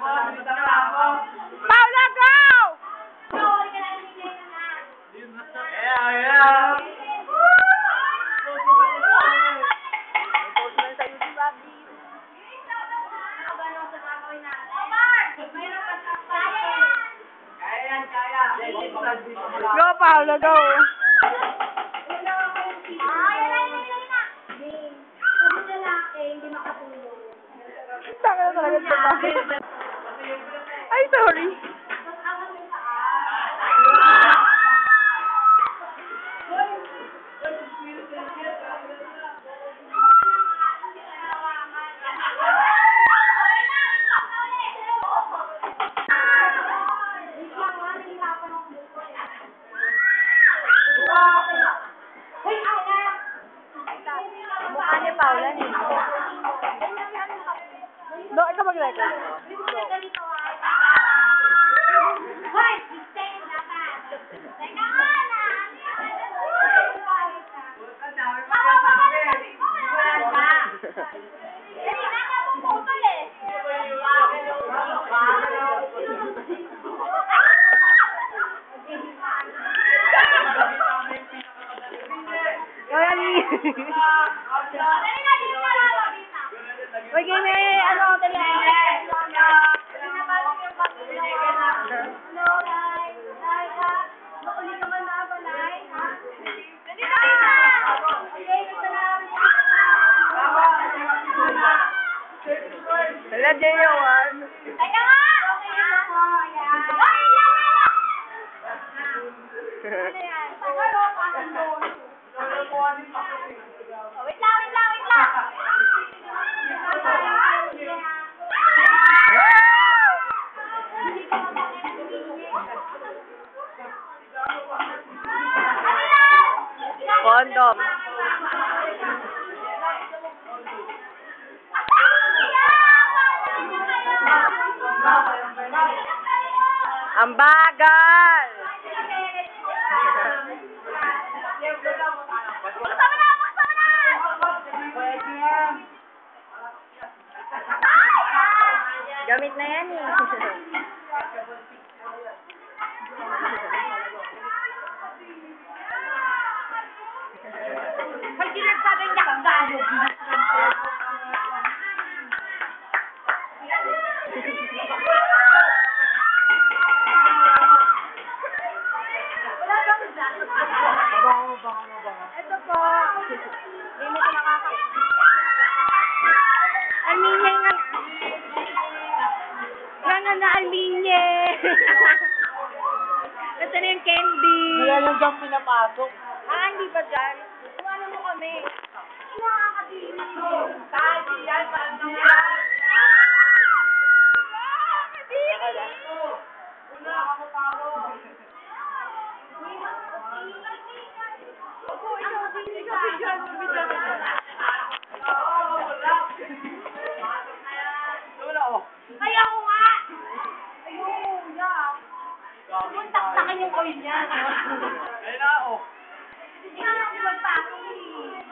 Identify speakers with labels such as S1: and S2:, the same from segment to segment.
S1: Paula, go! Go, Paula, go! Taka na talaga. Ay, sorry. Mukha ni Paula ni. No, ikaw mag-record. Uy, game eh, ano, tali. Wala din yawan. Ay ka nga! Wait lang. Condom. Ang bagal. Gamit na yan eh. May kinagsabi niya kang galo. Ito po. Hindi mo Alminye nga. Na Alminye. Ito na yung candy.
S2: Wala lang dyan pinapasok.
S1: Hindi ba dyan? Kumano mo kami. Nakakadili. Tadi yan. Nakakadili. Una ka mo tao. Ay, ako nga! Ayun, taktakan yung coin niya.
S2: Ayun na ako.
S1: Hindi nga ako magpasok eh.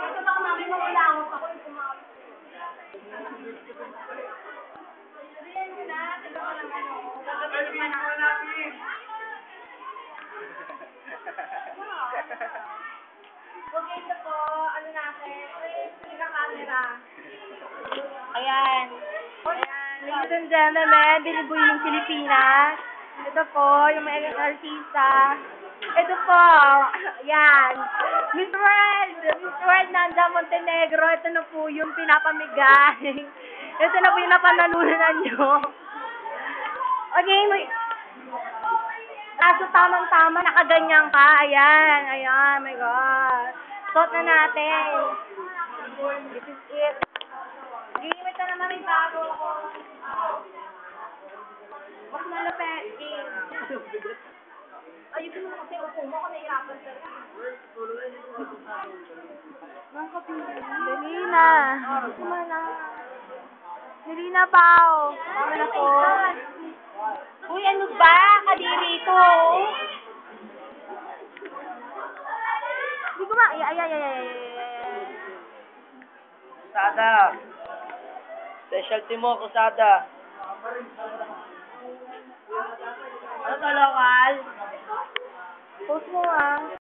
S1: Ito baka namin mawalawak ako yung tumawag. Sabihan nyo na, tignan ko lang ano. Gagawin nyo pa namin. Okay, ito po, ano natin, hindi ka camera. Ayan. Ladies and gentlemen, dilibuy ng Pilipinas. Ito po, yung mga artista. Ito po, ayan. Miss World Nanda Montenegro. Ito na po yung pinapamigay. Ito na po yung napanalunan nyo. Okay, kaso tamang-tama, nakaganyan ka. Ayan, my God. Suot na natin. This is it. Limit na naman may bago ako. Mas malapit. Ayun mo kasi upo mo ako nahihirapan sa Dali na. Dali na, Pao. Tama na po. Uy, ano ba? Kadiri ito. Hindi ko ay.
S2: Sada. Specialty mo, kusada.
S1: Ano to, lokal? Post mo ah.